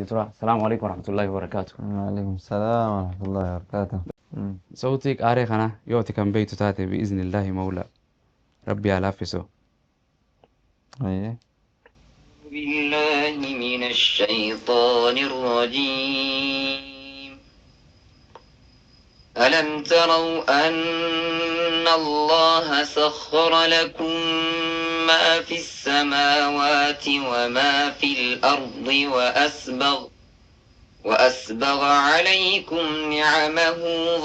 ترى السلام عليكم ورحمة الله وبركاته. وعليكم السلام ورحمة الله وبركاته. صوتك آريخ أنا يوتي كان بيت تاتي بإذن الله مولى ربي على فسو. أيه. بالله من الشيطان الرجيم. ألم تروا أن الله سخر لكم ما في السماوات وما في الأرض وأسبغ عليكم نعمه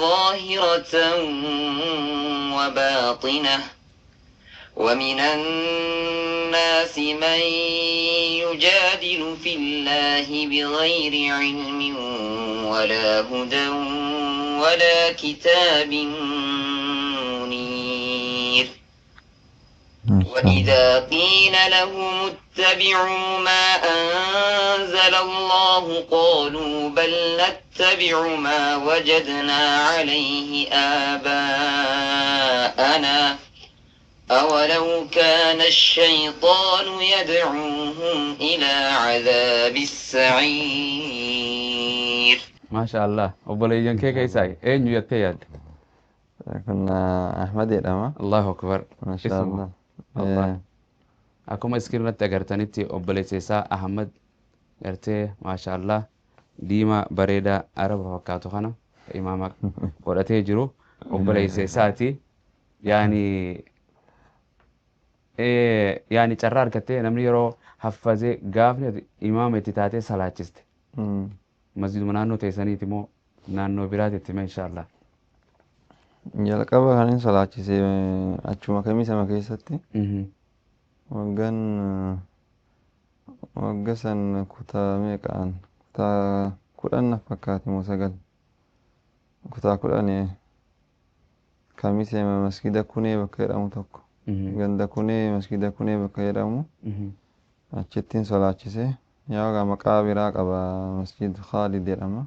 ظاهرة وباطنة ومن الناس من يجادل في الله بغير علم ولا هدى ولا كتاب منير. وإذا قيل لهم اتبعوا ما أنزل الله قالوا بل نتبع ما وجدنا عليه آباءنا أولو كان الشيطان يدعوهم إلى عذاب السعير. ما شاء الله وبليجن كيف يساي أين يتياد. كنا أحمد يدما. الله أكبر. ما شاء الله. الله. أكو مسكين تجرتني تي أبليسيسا أحمد يرتي ما شاء الله ديما بريدة عرب وكاتو خنا إمامك ورتي جرو أبليسيساتي يعني يعني ترار كتير نمني يرو حفظة قافني إمام تتاتي صلاة مسجد منانو تيساني تمو نانو برات تيم إن شاء الله. jalqaba kan salaachise achuma kamisama keessatti wagga san kutaa meeqaan kutaa 10 fakkaate moo 9 kutaa 10 kamisema masjida kunee bakka jedhamu tokko ganda kunee masjida kunee bakka jedhamu achittiin salaachise yaa maqaa biraa qaba masjid Khalid jedhama.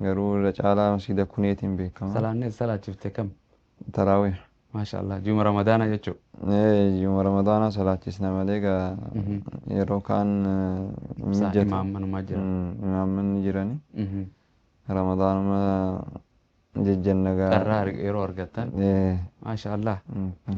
garuu irra caalaa masjida kuneetiin beekama. Salaanni salaachiftee kam? Taraawih. Maasha Allah. Juma Ramadaana jechuudha. Juma Ramadaana salaachisna malee yeroo kaan mijatu. Imaammanuma jira. Imaammanni jirani. Ramadaanuma jejjennagaa. Qarraa yeroo argattan. Maasha Allah.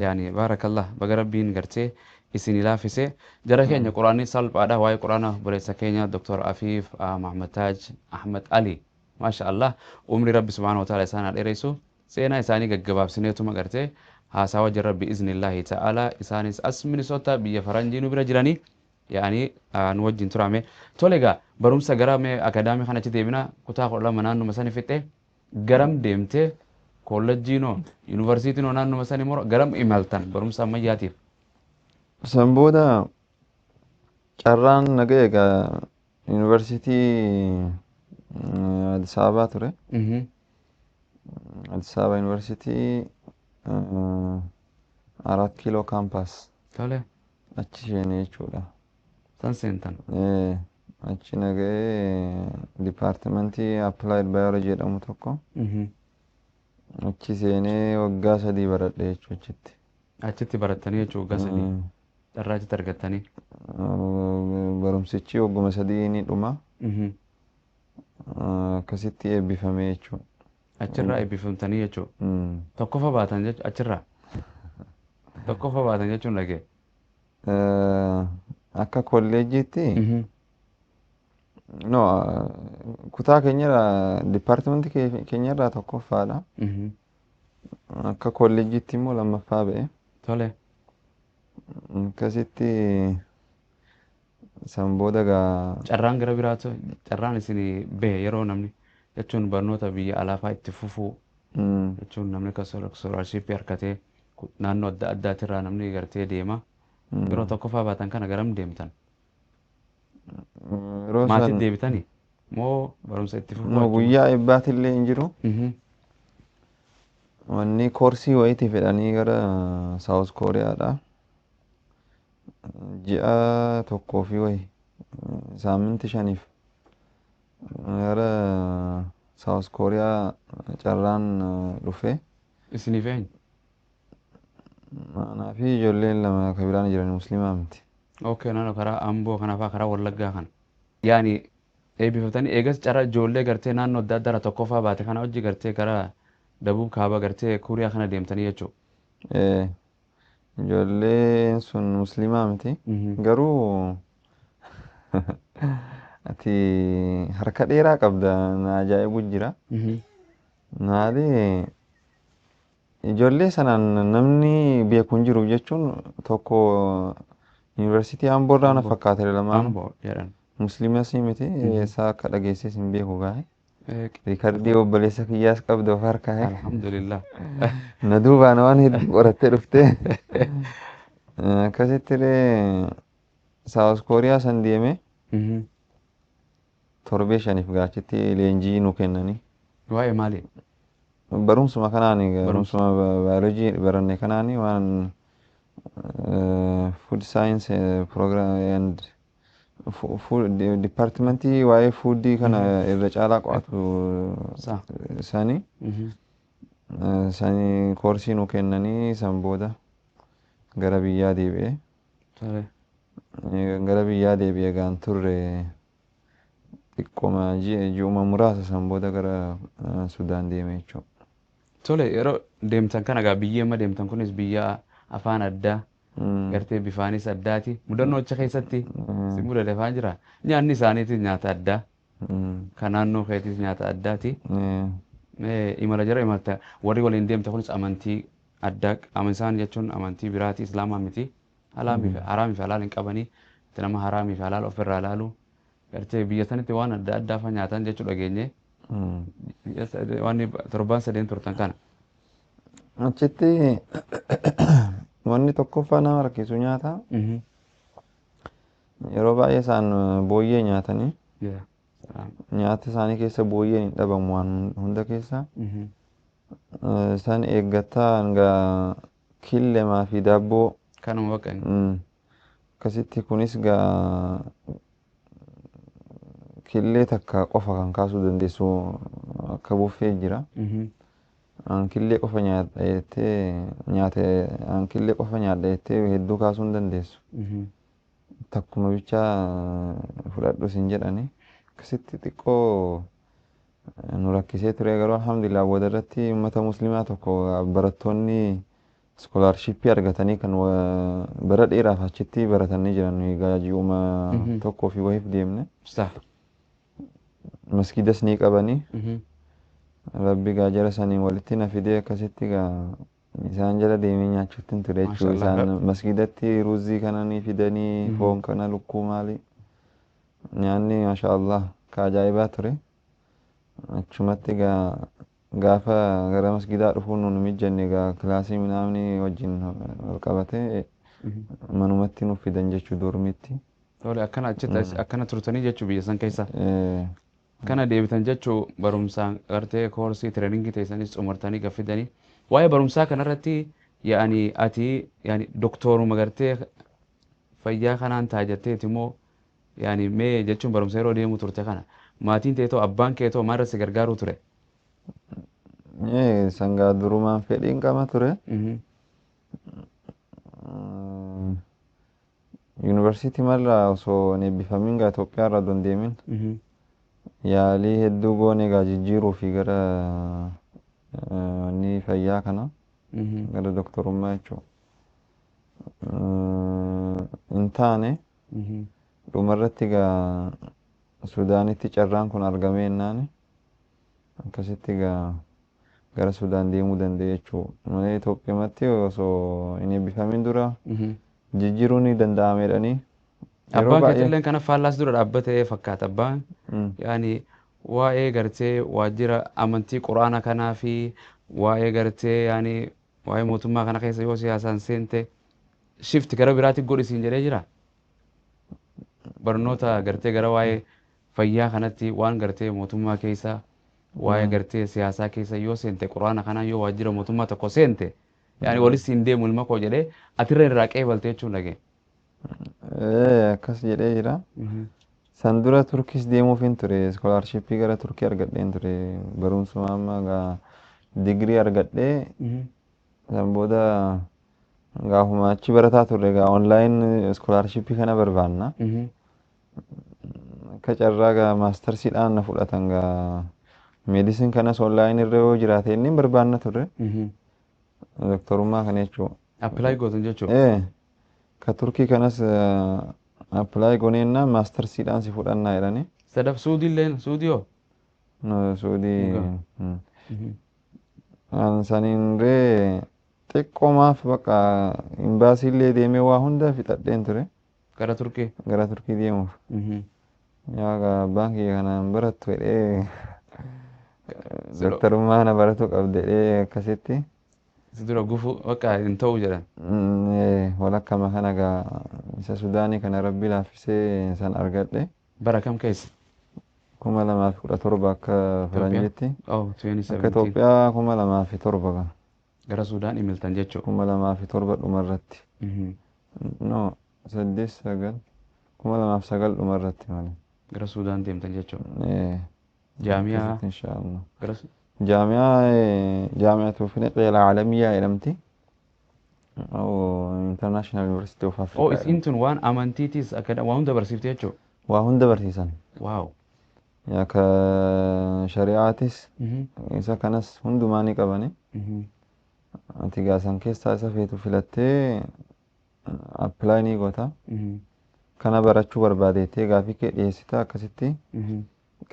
Yaani baarakallah baga rabbiin gartee isin laafisee jara keenya quraanii salphaadha waa'ee quraana buleessa keenya Dr. Afiif Muhammad Taaj Ahmad Ali. ما شاء الله أمري ربي سبحانه وتعالى إسانا الإريسو سينا إساني قباب سنيتو مقرتي هاسا وجه ربي بإذن الله تعالى إساني أسمني صوتا بيا فرنجي نبرا جراني يعني نوجه ترامي توليغا برومسا غرامي أكادامي خانا تديبنا كتاق الله منانو مساني فتة غرام ديمتي كولجينو يونيفرسيتي نانو مساني مورو غرام إمالتان برومسا مياتيف سنبودا carraan nagayega يونيفرسيتي አዲስ አበባ ቱሬ አዲስ አበባ ዩኒቨርሲቲ 4 ኪሎ ካምፓስ ታለ አቺ ሸኔ ቹላ ሳንሴንታን አቺ ነገ ዲፓርትመንቲ አፕላይድ ባዮሎጂ ደሙ ተኮ አቺ ሴኔ ወጋ ሰዲ በረደ ቹቺቲ አቺቲ በረተኒ ቹ ወጋ ሰዲ ጠራጅ ተርገተኒ በሩምሲቺ ወጉመ ሰዲ ኒ ዱማ akkasitti eebbifame jechuudha. Achirraa eebbifamtanii jechuudha. Tokkofa baatan jechuudha achirraa. Tokkofa baatan jechuun dhagee. Akka kolleejjiitti no kutaa keenyarraa dipaartimentii keenyarraa tokkoffaadha. Akka kolleejjiitti immoo lammaffaa ba'e. Tole. Akkasitti Sambooda carraan gara biraatu carraan isin bahe yeroo namni jechuun barnoota biyya alaafaa itti fufuu jechuun namni akka scholarship harkatee naannoo adda addaatirraa namni gartee deema yeroo tokkoffaa baatan kana garam deemtan maatii deebitanii moo barumsa itti fufuu guyyaa eebbaatillee hin jiru wanni koorsii wayitii fedhanii gara South Kooriyaadha. ji'a tokkoo fi wayi saaminti 5 gara South Korea carraan dhufe isiniif eenyu anaa fi ijoolleen lama kan biraan jiran muslimaa miti okay naannoo karaa Amboo kanaa fa'aa karaa Wallaggaa kana yaani eebbifatanii eegas cara ijoollee gartee naannoo adda addaa tokkoffaa baate kana hojii gartee gara dabub kaaba gartee Kuuriyaa kana deemtanii jechuudha. Ijoolleen sun musliimaa miti garuu ati harka dheeraa qabda na ajaa'ibu jira. Maali ijoollee sanaan namni beeku hin jiru jechuun tokko yuunivarsiitii Amboorraa na fakkaata lamaan musliimas miti isaa akka dhageesses hin beeku gaa'e. Riikardii obboleessa kiyyaas qabda of harkaa. Alhamdulillah. Na duubaan waan hedduu qorattee dhuftee akkasitti Saawus Kooriyaa san deeme torbee shaniif gaachitti leenjii nu kennanii. Waa'ee maali? Barumsuma kanaani barumsuma baayoloojii baranne kanaani waan food science program and food departmentii waa'ee foodii kana irra caalaa qo'atu isaanii koorsii nu kennanii san booda gara biyyaa deebi'ee gaan turre xiqqooma ji'uma muraasa san booda gara Sudaan deeme jechuudha. Tole yeroo deemtan kana egaa biyyi amma deemtan kunis biyya afaan addaa gartee bifaanis addaati. Mudannoo achi keessatti si mudate afaan jira. Nyaanni isaaniitis nyaata addaa. Kan naannoo keetis nyaata addaati. Imala jira imalta warri waliin deemta kunis amantii addaa isaan jechuun amantii biraati islaamaa miti. Haraamii fi halaal hin qabanii nama haraamii fi halaal ofirraa ilaalu. Gartee biyya sanitti waan adda addaa fa nyaatan jechuu dhageenye. Waan torban sadeen turtan kana. Achitti wanni tokkoffaa nama rakkisu nyaata. Yeroo baay'ee isaan booyyee nyaatanii. Nyaata isaanii keessa booyyeen hin dhabamu waan hunda keessa. Isaan eeggataa hanga killemaa fi daabboo. Kanuma bakka. Akkasitti kunis killee takka qofa kan kaasuu dandeessu akka buffee jira. Killee qofa nyaadha jettee hedduu kaasuu hin dandeessu. Takkuma bichaa fudhadhu sin jedhani. Akkasitti xiqqoo nu rakkisee ture garuu alhamdulillah booda irratti uummata musliimaa tokko barattoonni iskoolaarshiippii argatanii kan bara dheeraaf achitti baratanii jiran egaa ji'uma tokkoo fi wayiif deemne. Maskiidas ni qabanii. Rabbi jara saniin walitti na fidee akkasitti isaan jala deemee nyaachuutti ture jechuudha. Isaan maskiidatti ruuzii kana ni fidanii foon kana lukkuu maali. Nyaanni maasha Allah ka ajaa'ibaa ture. Achumatti gaafa gara maskiidaa dhufuun nu mijanne kilaasii minaamni wajjin wal qabatee manumatti nuuf fidan jechuu dormitti. Tole akkana achitti akkana turtanii jechuu biyya san keessa. Kana deebitan jechuu barumsaan gartee koorsii tireeningii teessanis xumurtanii gaffidanii. Waa'ee barumsaa kanarratti yaani ati yaani doktoruma gartee fayyaa kanaan taajatteeti moo yaani mee jechuun barumsa yeroo deemu turte kana maatiin teetoo abbaan keetoo maal si gargaaruu ture? Sangaa durumaan fedhiin qaba ture. Yuunivarsiitii marraa osoo hin eebbifamin Itoophiyaa irraa don deemin yaalii hedduu goone jijjiiruu fi gara ni fayyaa kana gara doktorummaa jechuudha. Hin taane dhumarratti Sudaanitti carraan kun argamee jennaan akkasitti gara Sudaan deemuu danda'e jechuudha. Malee Itoophiyaatti osoo hin eebbifamin dura jijjiiruu ni danda'ameedhanii. Abbaan keetillee kana faallaas dura dhaabbatee fakkaata abbaan yaani waa'ee gartee waajjira amantii quraana kanaa fi waa'ee gartee yaani waa'ee mootummaa kana keessa yoo siyaasaan seente shifti gara biraatti godhisiin jedhee jira. Barnoota gartee gara waa'ee fayyaa kanatti waan gartee mootummaa keessa waa'ee gartee siyaasaa keessa yoo seente quraana kanaa yoo waajjira mootummaa tokko seente yaani walis hin deemu ilma koo jedhee atirra irraa qeebalte jechuun dhagee. Akkas jedhee jira. San dura Turkiis deemuuf hin ture. Iskoolaarshiippii gara Turkii argadheen ture. Barumsuma amma digirii argadhee san booda gaafuma achi barataa turre onlaayin iskoolaarshiippii kana barbaanna. kacarraa gaa maastarsiidhaan na fudhatan gaa meedisin kanas onlaayinii irra yoo jiraate inni barbaanna turre doktorummaa kana jechuudha. Appilaayi gootan jechuudha. Ka Turkii kanas appilaayi goneennaa maastarsiidhaan si fudhannaa jedhani. Sadaf Suudiilleen Suudiyoo? Suudii. Saniinree xiqqoomaaf bakka imbaasiillee deemee waa hunda fixadheen ture. Gara Turkii? Gara Turkii deemuuf. Yaa baankii kanaan barattu jedhee doktorummaa na baratu qabdee akkasitti. Si dura gufuu bakka hin ta'u jedhan. Walakkama kana gaa isa Sudaanii kana rabbi laaffisee san argadhe. Bara kam keessa? 2017 akka Faranjiitti. Oh, 2017. Akka Itoophiyaa 2007 kana. Gara Sudaan imiltan jechuudha. 2007 dhumarratti. No, 2009 dhumarratti malee. Gara Sudaan deemtan jechuudha. Jaamiyaa. Inshaallah. جامعة فنيقيا العالمية إلمتي أو International University of Africa. Oh, إنتون وان أمانتيتيس أكيد وان دبرسيفتي أشوا. وان دبرسيسان. واو. يا كشريعاتيس. إذا كناس هندو ماني كباني. أنتي جالسان كيس تاسا فيتو فيلتة أبلايني قطع. كنا براتشو برباديتي غافي كيسيتا كسيتي.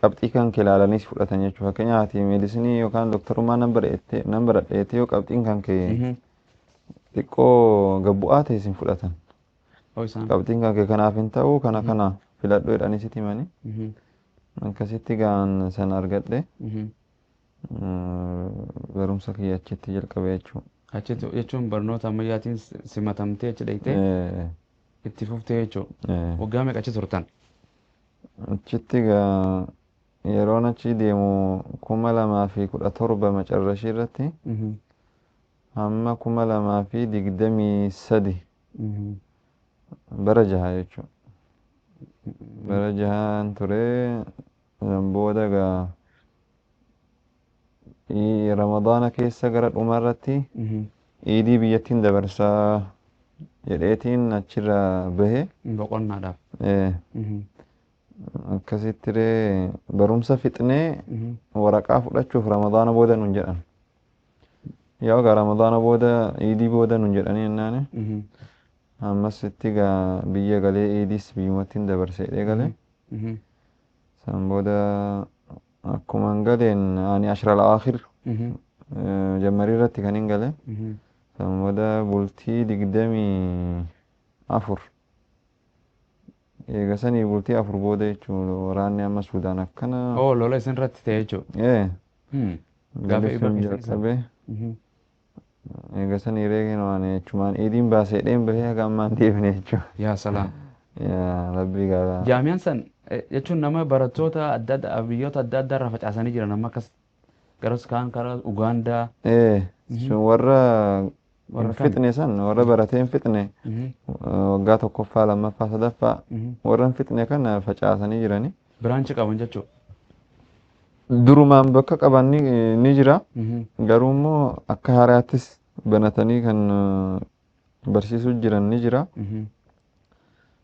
qabxii kan kee ilaalaniis fudhatan jechuudha. Fakkeenyaaf meedisinii yookaan doktorummaa nan baradheete yoo qabxiin kan kee xiqqoo gabbu'aa ta'e sin fudhatan. Qabxiin kan kee kanaaf hin ta'u kana filadhu jedhanii sitti himanii. Akkasitti gaan san argadhe barumsa kiyya achitti jalqabe jechuudha. Achitti jechuun barnoota ammayyaatiin simatamtee achi dhaqxee itti fuftee jechuudha. Waggaa meeqa achi turtan? Achitti gaa yeroon achi deemu 2017 macarrashii irratti hamma 2023 bara jaha jechuudha. Bara jahaan ture booda gaa Ramadaana keessa gara dhumarratti iidii biyyattiin dabarsaa jedheetiin achirra bahe. Boqonnaadhaaf. Akkasittiree barumsa fixnee waraqaa fudhachuuf Ramadaana booda nun jedhan. Yaa gaa Ramadaana booda iidii booda nun jedhanii jennaani. Ammas itti gaa biyya galee iidiis biyyumattiin dabarseedhee galee. San booda akkuman galeen ani ashral aakhir jammarii irratti kan hin gale. San booda bultii 24 eegasanii bultii 4 booda jechuudha waraanni amma Sudaan akkana. Oh, lola isin irratti ta'e jechuudha. Gaafa jalqabee eegasanii reegin waan jechumaan iidiin baasee dheen bahee haga ammaan deebine jechuudha. Yaa salaam. Yaa rabbii gaara. Jaamiyaan san jechuun nama barattoota adda addaa biyyoota adda addaa irraa facaasanii jiran amma akkas garas kaan karaa Ugaandaa. Sun warra fixne san warra barateen fixne waggaa tokkoffaa lammaffaa sadaffaa warra fixne kana facaasanii jirani. Biraanchi qaban jechuudha. Durumaan bakka qaban ni jira. Garuu immoo akka haaraattis banatanii kan barsiisuu jiran ni jira.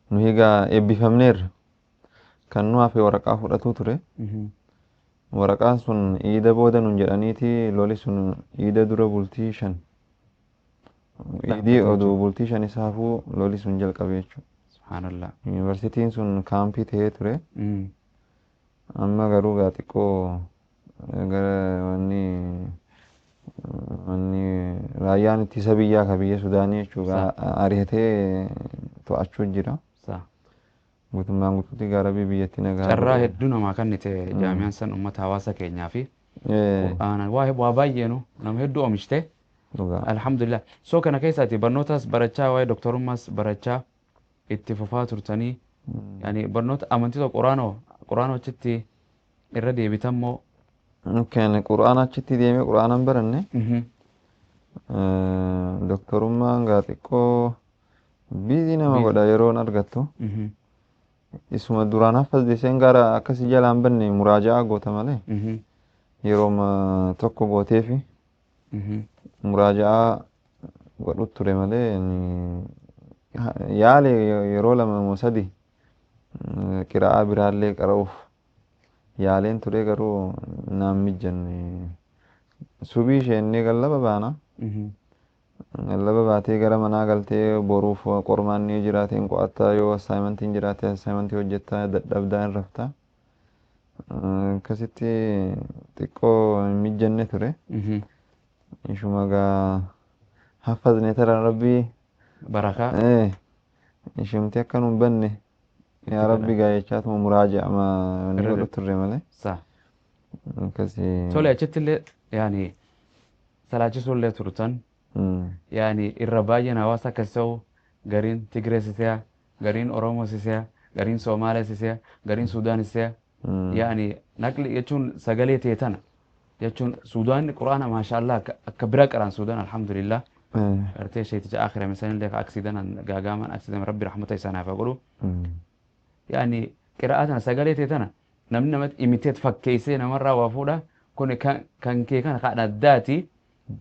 Nu egaa eebbifamneerra. Kan nu hafe waraqaa fudhatu ture. Waraqaan sun iida booda nun jedhaniiti loli sun iida dura bultii 5. Iidii oduu bultii 5 isaafuu loli sun jalqabe jechuudha. Subhaanallah. Yuunivarsiitiin sun kaampii ta'ee ture. Amma garuu gaa xiqqoo gara wanni raayyaan ittisa biyyaa ka biyya Sudaanii jechuudha ari'atee to'achuu jira. Guutummaan guutuutti gara biyyatti nagaa. Carraa hedduu namaa kennite jaamiyaan san uummata hawaasa keenyaa fi waa baay'eenu nama hedduu oomishte. Alhamdulillah. So kana keessaati barnootas barachaa waa'ee doktorummaas barachaa itti fufaa turtanii yani barnoota amantii tokko quraanoo achitti irra deebitammoo. Quraana achitti deemee quraanaan baranne. Doktorummaan gaa xiqqoo biizii nama godha yeroon argattu. Isuma duraan hafas deeseen gara akkasii jalaan banne muraaja'aa goota malee. Yerooma tokko gooteefi muraaja'aa godhu ture malee yaale yeroo 2 moo 3 qiraa'aa biraallee qara'uuf yaaleen ture garuu naan mijanne. Subii isheen gallaba baana. Gallaba baatee gara manaa galtee boruuf qormaan ni jiraateen qo'attaa yoo assaayimentiin jiraate assaayimentii hojjettaa dadhabdaa hin raftaa. Akkasitti xiqqoo hin mijanne ture. Ishuma gaa haffazne tara rabbii barakaa ishumti akka nu hin banne yaa rabbi gaa jechaatuma muraaja'ama ni godhu turre malee. Akkasii. Tole achitti illee yaani salaachisuu illee turtan. Yani irra baay'een hawaasa akkas ta'u gariin Tigree siseya, gariin Oromoo siseya, gariin Somaalee siseya, gariin Sudaan siseya. Yani naqli jechuun sagalee ta'e tana jechuun Sudaan Quraana maashaallah akka bira qaran Sudaan alhamdulillah. Artee sheeticha akhira misalin illee aksidan gaagaaman aksidan rabbi rahmata isaanaaf haa godhu. Yani qiraa'atan sagalee ta'e tana namni namatti imiteet fakkeessee namarraa waa fuudha kun kan kee kana kan addaati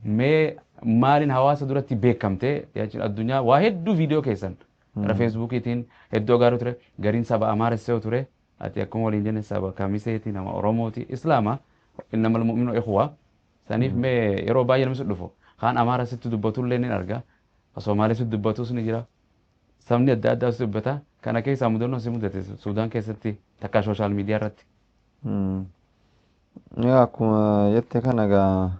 mee maalin hawaasa duratti beekamte jechuun addunyaa waa hedduu viidiyoo keessan gara feesbuukiitiin hedduu gaarii ture gariin saba Amaaressee ture ati akkuma waliin jenne saba Kamiseeti nama Oromooti Islaama innamal mu'minu ikhwa saniif mee yeroo baay'ee namni dhufu kaan Amaaressitti dubbatu illee ni arga Somaaleessitti dubbatus ni jira sabni adda addaas dubbata kana keessaa mudannoo si mudate Sudaan keessatti takka sooshaal miidiyaa irratti. Akkuma jette kana gaa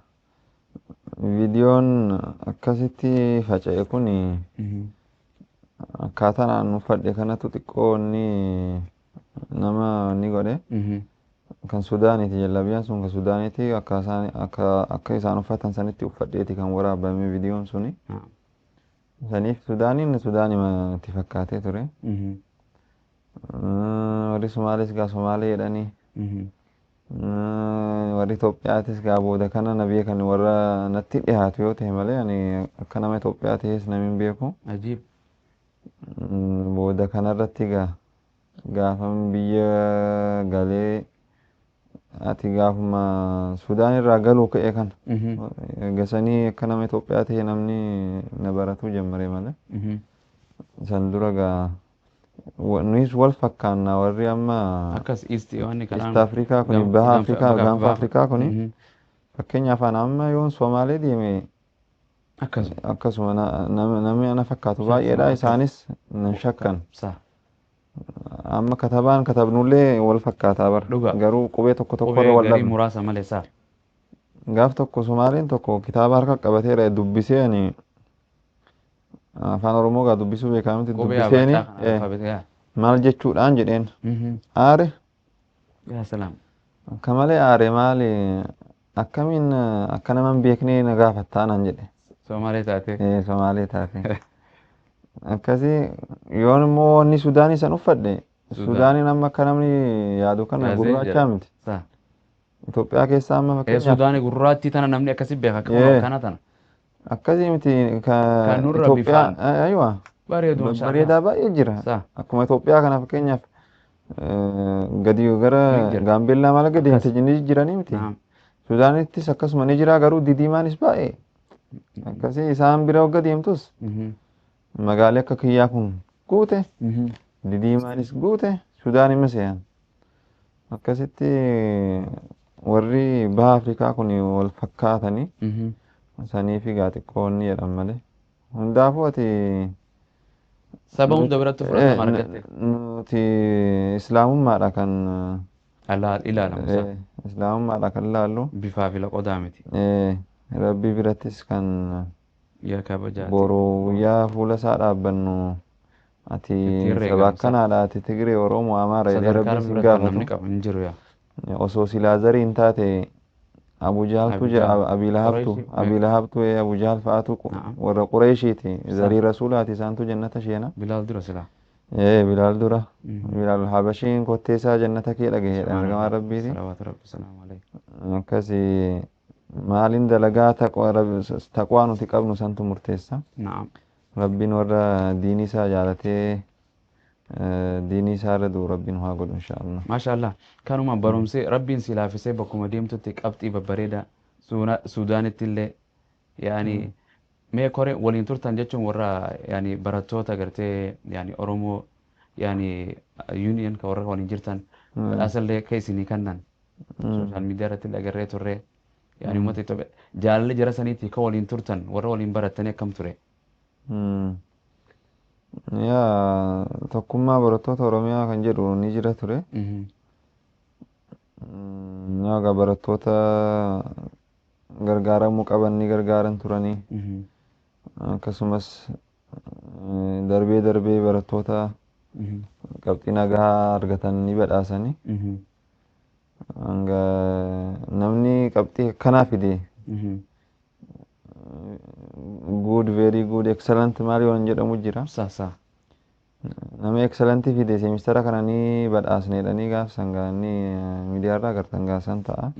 viidiyoon akkasitti faca'e kun akkaataa naan uffadhe kanatu xiqqoo inni nama ni godhe. Kan Sudaaniiti jallabiyaan sun kan Sudaaniiti akka isaan uffatan sanitti uffadheeti kan waraabame viidiyoon suni. Saniif Sudaaniin Sudaanima itti fakkaatee ture. Warri Somaalees gaa Somaalee jedhanii. Warri Itoophiyaatis gaa booda kana na beekan warra natti dhiyaatu yoo ta'e malee ani akka nama Itoophiyaa ta'es namni hin beeku. Ajiib. Booda kanarratti gaafam biyya galee ati gaafuma Sudaan irraa galuu ka'e kan gasanii akka nama Itoophiyaa ta'e namni na baratuu jammare malee. San dura gaa nuyis wal fakkaanna warri amma akkas East Afrikaa kuni baha Afrikaa gaanfa Afrikaa kuni fakkeenyaaf amma yoon Somaalee deeme akkasuma namni ana fakkaatu baay'eedha isaanis nan shakkan. Amma katabaan katabnullee wal fakkaataa bar garuu qubee tokko tokkorra wal dhabna. Muraasa malee saa. Gaaf tokko Somaaleen tokko kitaaba harka qabateera dubbisee ani afaan Oromoo gaa dubbisuu beekamti dubbiseeni maal jechuudhaan jedheen aare akka malee aare maali akkamiin akka nama hin beeknee na gaafattaa naan jedhe. Somaalee taate. Somaalee taate. Akkasii yoon immoo wanni Sudaanii san uffadhe Sudaaniin amma akka namni yaadu kana gurraachaa miti. Itoophiyaa keessaa amma fakkeenyaaf. Sudaanii gurraattii tana namni akkasii beeka kana tana. Akkasii miti kan Itoophiyaa aywa bareedaa baay'ee jira akkuma Itoophiyaa kana fakkeenyaaf gadi gara Gaambeellaa mala gadi hin jiranii miti Sudaanittis akkasuma ni jira garuu didiimaanis baay'ee akkasii isaan bira wagga deemtus magaalee akka kiyyaa kun guute didiimaanis guute Sudaan hima se'an akkasitti warri baha Afrikaa kun wal fakkaatanii sanii fi xiqqoonni jedhan malee hundaafuu ati saba hunda biratti fudhatama argatte nuti islaamummaadha kan ilaalamu islaamummaadha kan ilaallu bifaa fi loqodaa miti rabbii birattis kan kabajaati boru guyyaa fuula isaa dhaabbannu ati saba akkanaadha ati Tigree Oromoo Amaara jedhee rabbiin sin gaafatu osoo silaa zariin taate Abu Jahaltu Abi Lahabtu Abu Jahal fa'aatu warra Qureeshiiti zarii rasuulaati isaantu jannata sheena. Bilaal dura silaa. Bilaal dura. Bilaal Habashiin kottee isaa jannata kee dhagaheedha argamaa rabbiiti. Salawaatu rabbi salaamu alayhi. Akkasii maaliin dalagaa taqwaa nuti qabnu santu murteessa. Rabbiin warra diinii isaa jaalatee diinii isaa irra duu rabbiin haa godhu inshaallah. Maashaallah kanuma barumsee rabbiin si laafisee bakkuma deemtutti qabxii babbareeda Suudaanitti illee yaani mee kore waliin turtan jechuun warra yaani barattoota gartee yaani Oromoo yaani union ka warra waliin jirtan badhaasallee akka isinii kannan sooshaal miidiyaa irratti agarree turre yaani uummata Itoophiyaa jaalalli jara saniitii ka waliin turtan warra waliin barattanii akkam ture? Yaa tokkummaa barattoota Oromiyaa kan jedhu ni jira ture. Yaa barattoota gargaaramuu qaban ni gargaaran turanii. Akkasumas darbee darbee barattoota qabxii nagaa argatan ni badhaasanii. Hanga namni qabxii akkanaa fide good very good excellent maali waan jedhamu jira. Nama excellent fide semistara kana ni badhaasneedhanii gaafsan gaanii miidiyaa irraa agartan gaasan ta'a.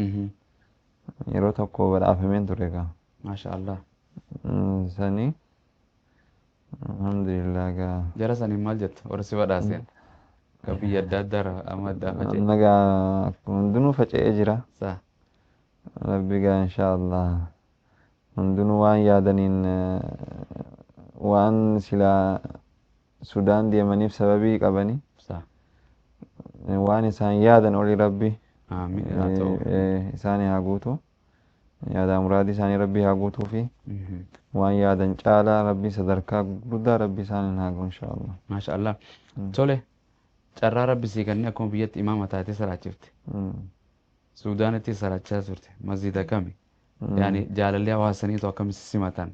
Yeroo tokko badhaafameen ture gaa. Maasha Allah. Sanii alhamdulillah gaa. Jara saniin maal jettu warra si badhaaseen? Ka biyya adda addaa amma addaa faca'e. Nagaa hundinuu faca'ee jira. Rabbi gaa insha Allah. Hundinuu waan yaadaniin waan silaa Sudaan deemaniif sababii qabanii waan isaan yaadan oli Rabbi isaanii haa guutu. Yaada muraadii isaanii Rabbi haa guutuu fi waan yaadan caalaa Rabbi sadarkaa guddaa Rabbi isaaniin haa guutu insha Allah. Maasha Allah. Tole carraa Rabbi sii kennee akkuma biyyatti imaama taatee salaachifte. Suudaanitti salaachaa turte. Masjiida kami? Yaani jaalallee hawaasaniitu akkamitti simatan?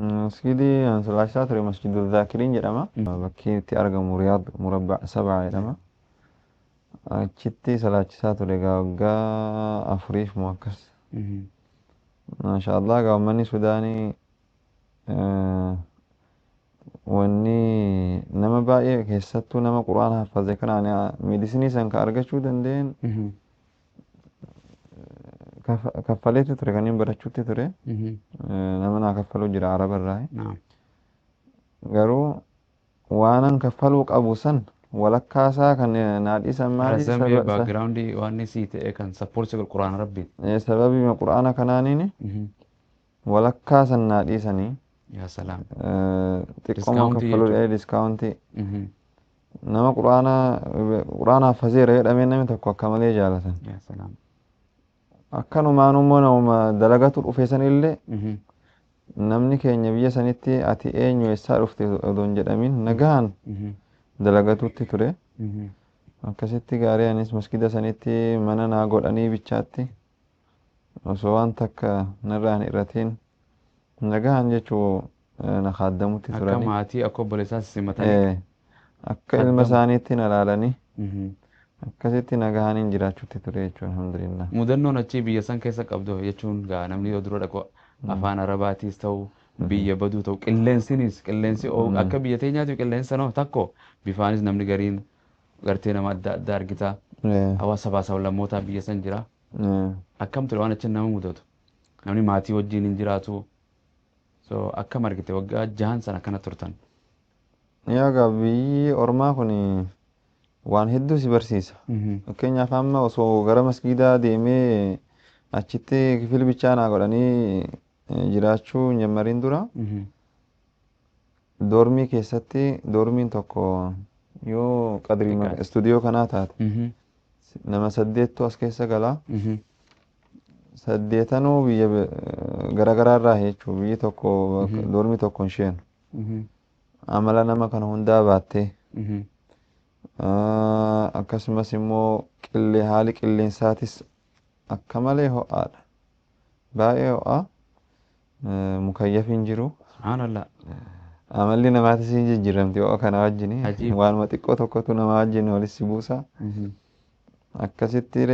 Masjidii an salaachaa ture masjidul Zaakiriin jedhama. Bakki itti argamu Riyaad Murabbaa Sabaa jedhama. Achitti salaachisaa ture waggaa afuriif moo akkas. Maasha Allah gaa uummanni Sudaanii wanni nama baay'ee keessattuu nama Qur'aana haffaze kanaan meedisinii san ka argachuu danda'een kaffaleetu ture kan hin barachuutti ture. Nama naa kaffaluu jira Araba irraa. Garuu waanan kaffaluu qabu san walakkaasaa kan naa dhiisan maali? Rasambii baakgiraawundii waan sii ta'e kan sappoortii Qur'aana Rabbiin. Sababii Qur'aana kanaaniin walakkaasan naa dhiisanii. Yaa salaam. Xiqqooma kaffaluu diskaawuntii. Nama Qur'aana haffazeera jedhamee namni tokko akka malee jaalatan. Yaa salaam. Akkanumaan immoo nama dalagatu dhufe sanillee namni keenya biyya sanitti ati eenyu eessaa dhufte odoo hin jedhamin nagaan dalagatutti ture. Akkasitti gaarii anis masgida sanitti mana naa godhanii bichaatti osoo waan takka narraa hin irratiin nagaan jechuu na kaaddamutti turani. Akka maatii akka obboleessaas simatanii. Akka ilma isaaniitti na laalanii. Akkasitti nagaaniin jiraachuutti ture jechuudha alhamdulillah. Mudannoon achii biyya san keessa qabdu jechuun gaa namni yoo dura dhaqu afaan Arabaatiis ta'u biyya baduu ta'u qilleensi akka biyya teenyaatu qilleensa noo takko bifaanis namni gariin gartee nama adda addaa argita. Hawaasa baasaa lammootaa biyya san jira. Akkam ture waan achi nama mudatu namni maatii wajjin hin jiraatu. So akkam argite waggaa 6 sana akkana turtan. Yaa biyyi ormaa kuni waan hedduu si barsiisa. Fakkeenyaaf amma osoo gara masgiidaa deemee achitti kifil bichaa naa godhanii jiraachuu hin jammariin dura doormii keessatti doormiin tokko yoo qadrii istuudiyoo kanaa taate nama 8tu as keessa galaa. 8 biyya garaagaraa irraa jechuu biyyi tokko doormii tokko hin sheenu. Amala nama kana hundaa baattee. Akkasumas immoo haali qilleensaatis akka malee ho'aadha. Baay'ee ho'aa. Mukayyaf hin jiru. Subhaanallah. Amalli namaatis hin jijjiiramti ho'a kana wajjin. Waanuma xiqqoo tokkotu nama wajjin walitti buusa. Akkasitti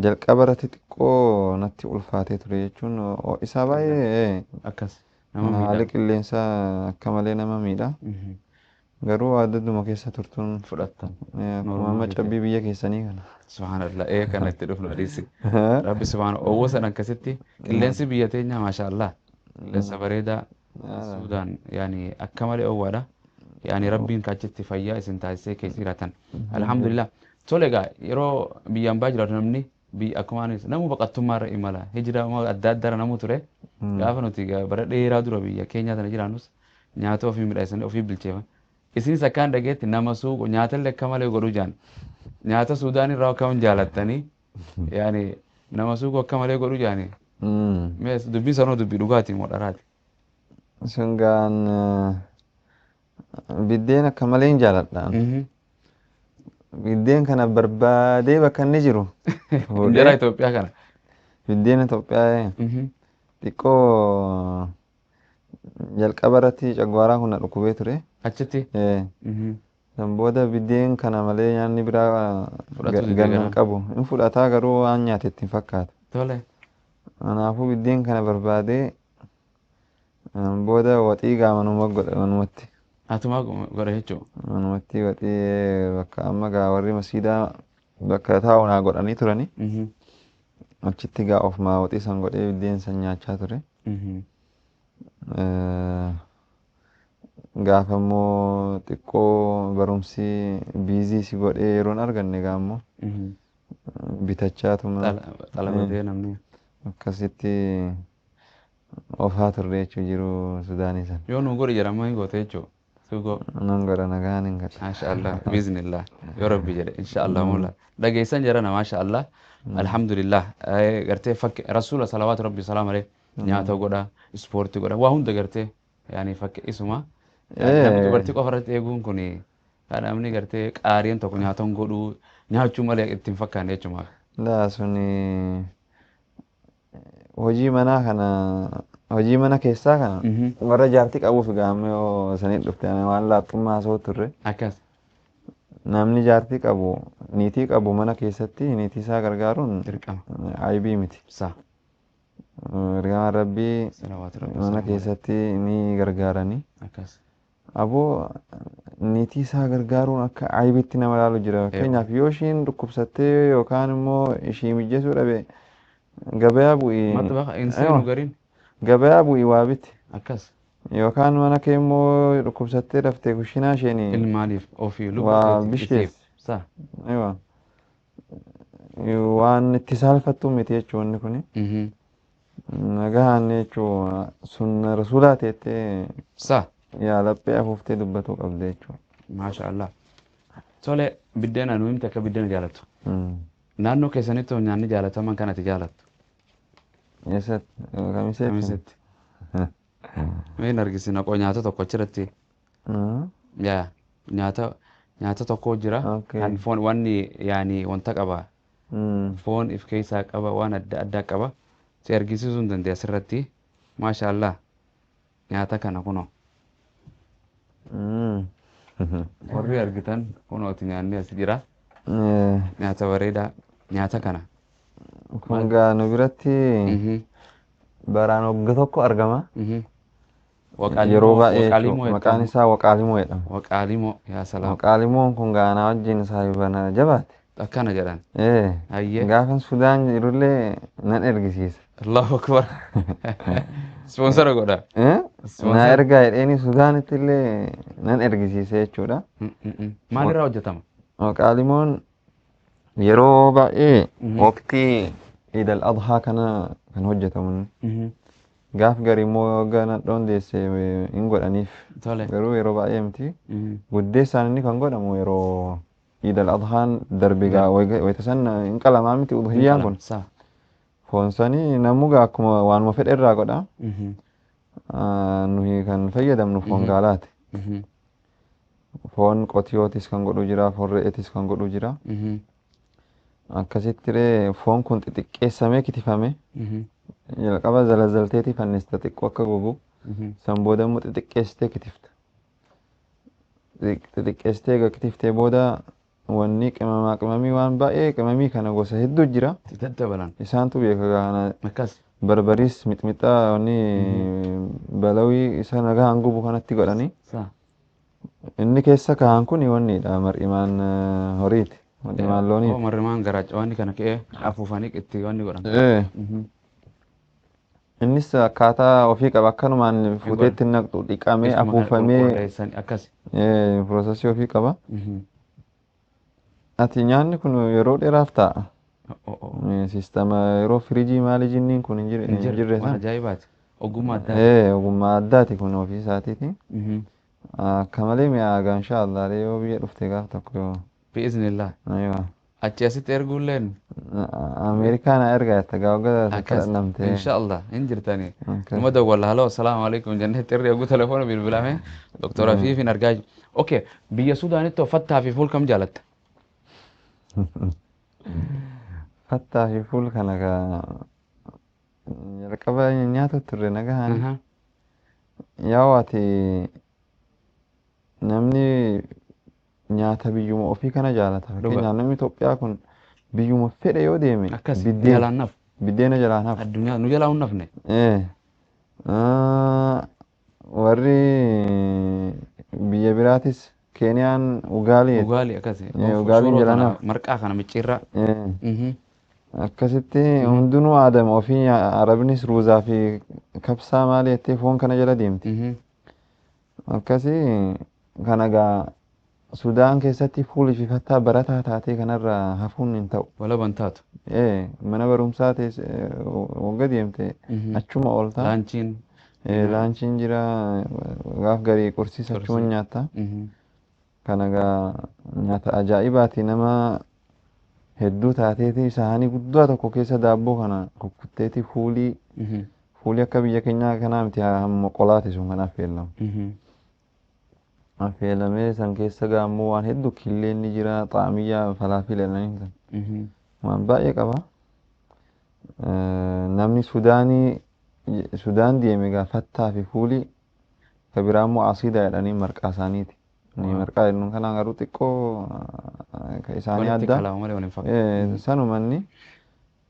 jalqaba irratti xiqqoo natti ulfaatee ture jechuun isaa baay'ee akkas haali qilleensaa akka malee nama miidha. Garuu adduma keessa turtuun fudhattan. Akkuma cabbii biyya keessanii kana. Subhaanallah kanatti dhufnu dhiisi. Rabbi subhaanahu owwo san akkasitti qilleensi biyya teenya maashaallah qilleensa bareedaa Suudaan yaani akka malee owwaadha. Yaani rabbiin kaachitti fayyaa isin taasisee keessa jiraatan. Alhamdulillah. Tole egaa yeroo biyyaan baa jiraatu namni akkuma namu baqattummaarra imala hijira adda addaarra namu ture. Gaafa nuti bara dheeraa dura biyya keenya tana jiraannus nyaata ofii midhaasanii ofii bilcheefan. isinis akkaan dhageetti nama suuqu nyaatallee akka malee godhuu jaan nyaata Suudaan irraa akkam jaalattanii yaani nama suuqu akka malee godhuu jaani mees dubbii sanoo dubbii dhugaatii moo dharaati. Sungaan biddeen akka malee hin jaaladhaan. Biddeen kana barbaadee bakka inni jiru. Injera Itoophiyaa kana. Biddeen Itoophiyaa xiqqoo jalqaba irratti caggwaaraa kun na dhukkubee ture. Achitti. San booda biddeen kana malee nyaanni biraa gannan qabu. Hin fudhataa garuu waan nyaatetti hin fakkaatu. Tole. Kanaafuu biddeen kana barbaadee booda waxii gaamanuma godhe manumatti. Atuma godhe jechuudha. Manumatti waxii bakka amma gaa warri masjiidaa bakka taa'u naa godhanii turani. Achitti gaa ofumaa waxii san godhee biddeen san nyaachaa ture. Gaafa immoo xiqqoo barumsi biizii si godhee yeroon arganne gaa immoo bitachaatuma xalabatee namni akkasitti ofaa turre jechuu jiru Sudaanii san. Yoo nu godhi jedhama hin goote jechuudha. Nan godha nagaan hin gadha. Maashaallah biiznillah yoo rabbi jedhe inshaallah mulla dhageessan jedhana maashaallah alhamdulillah gartee fakki rasuula salawaatu rabbi salaam alee nyaata godha ispoortii godha waa hunda gartee yaani fakki isuma namni dubartii qofa irratti eeguun kun namni gartee qaariin tokko nyaata godhuu nyaachuu malee ittiin fakkaanne jechuudha. Laa suni hojii manaa kana hojii mana keessaa kana warra jaartii qabuuf gaammee yoo saniin dhufte waan laaxxummaa haasoo turre. Akkas. Namni jaartii qabu niitii qabu mana keessatti niitii isaa gargaaruun dirqama. Aybii miti. Saa. Ergamaan rabbii mana keessatti ni gargaaranii. Akkas. Aboo niitii isaa gargaaruun akka aybiitti nama ilaalu jira. Fakkeenyaaf yoo ishiin dhukkubsattee yookaan immoo ishii mijjeessuu dhabe gabayaa bu'ii. Maxbaqa inseenu gariin. Gabayaa bu'ii waa biti. Akkas. Yookaan mana kee immoo dhukkubsattee raftee kushinaa isheenii. Ilmaaniif ofii waa bisheef. Saa. Waan itti saalfattu miti jechuun inni kuni. Nagahaan jechuun sunna rasuulaa teettee. Saa. Yaa laphee afuuftee dubbatuu qabde jechuudha. Maashaallah. Tole biddeena nu himte akka biddeena jaalattu. Naannoo keessanitti nyaanni jaalataman kanatti jaalattu. Eessatti? Kamiseetti? Kamiseetti. Meen argisina qoo nyaata tokko achirratti. Yaa nyaata tokko jira. Kan foon wanni yaani wanta qaba. Foon if keessaa qaba waan adda addaa qaba. Si argisiisuu hin dandeenya asirratti. Maashaallah. Nyaata kana kunoo. Warri argitan kunooti nyaanni as jira. Nyaata bareedaa nyaata kana. Kun gaa nu biratti baraan hogga tokko argama. Yeroo baay'ee maqaan isaa waqaalimoo jedhama. Waqaalimoo yaa salaam. Waqaalimoon kun gaa na wajjin saayibana jabaate. Akkana jedhan. Hayyee. Gaafan Sudaan jirullee nan ergisiisa. Allahu akbar. Sponsora godha. Na ergaa jedheeni Sudaanitti illee nan ergisiisa jechuudha. Maalirraa hojjetama? Waqaalimoon yeroo baay'ee waqtii Iidal Adhaa kana kan hojjetamu. Gaaf garii immoo gana dhoondeessee hin godhaniif. Garuu yeroo baay'ee miti. Guddeessaan inni kan godhamu yeroo Iidal Adhaan darbe gaa wayita san hin qalamaa miti udhiyyaan kun. Foon sanii namugaa akkuma waanuma fedhe irraa godha. Nuyi kan fayyadamnu foon gaalaati. Foon qotiyootis kan godhu jira, foon re'eetis kan godhu jira. Akkasitti foon kun xixiqqeessamee kitifame. Jalqaba zalazalteetii fannista xiqqoo akka gogu. San booda immoo xixiqqeessitee kitifta. Xixiqqeessitee egaa kitiftee booda wanni qimamii waan baay'ee qimamii kana gosa hedduu jira. Isaantu beeka gaana. Barbariis mixmixaa wanni balawii isa nagaan gubu kanatti godhanii. Inni keessa kaa'an kun wanniidha mar'imaan horiiti. Mar'imaan looniiti. Mar'imaan garaacha wanni kana ka'ee afuufanii itti wanni godhan. Innis akkaataa ofii qaba akkanumaan fuuteetti naqxu dhiqamee afuufamee piroosesii ofii qaba. Ati nyaanni kun yeroo dheeraaf ta'a. Siistama yeroo firiijii maali jinniin kun hin jirre. Ajaa'ibaati. Ogummaa addaati. Ogummaa addaati kun ofii isaatiiti. كمالي ميا إن شاء الله ليه بيعرف تجاه تكو بإذن الله أيوة أتشاسي ترجول لين أمريكا أنا أرجع تجاه وكذا أكاس نمت إن شاء الله إنجر تاني أوكي. نما دول هلا السلام عليكم جنة تري أقول تلفون بالبلامة دكتور عفيف نرجع أوكي بيا سودان أنت فتح في فول كم جالت فتح في فول كنا كا ركبا نياتو ترينا كهان أها يا واتي نمني nyaata biyyuma ofii kana jaalata fakkeenyaaf namni Itoophiyaa kun biyyuma fedhe yoo deeme أكاس jalaan naf biddeena jalaan hafu addunyaa nu jalaa hin nafne warri biyya biraatis Keeniyaan ugaalii ugaali akkasi ugaaliin jalaan hafu marqaa kana micciirraa akkasitti hundinuu aadama ofii arabnis ruuzaa fi kabsaa maali jettee foon kana jala deemti akkasii kana gaa Sudaan keessatti fuulii fi fattaa barataa taatee kanarra hafuun hin ta'u. Wala bantaatu. Mana barumsaa wagga deemte achuma oolta. Laanchiin. Laanchiin jira gaaf garii qursiis achuma nyaata. Kana gaa nyaata ajaa'ibaati nama hedduu taateeti saanii guddaa tokko keessa daabboo kana kukkutteeti fuulii akka biyya keenyaa kanaa miti hamma qolaati sun kanaaf feellamu. Affeelamee san keessa gaammoo waan hedduu killeen ni jira xaamiyyaa falaafila jedhanii san waan baay'ee qaba. Namni Sudaan deeme gaa fattaa fi fuulii ka biraa immoo asiidaa jedhanii marqaa isaaniiti. Marqaa jedhuun kanaan garuu xiqqoo ka isaanii adda. Sanumanni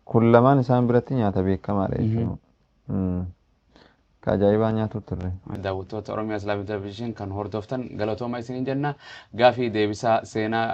kun lamaan isaan biratti nyaata beekamaadha jechuudha. Kajaa'ibaa nyaatu turre. Daawwattoota Oromiyaa Islaamii Televezyiinii kan hordoftan galatooma isiniin jenna. Gaafii deebisaa seenaa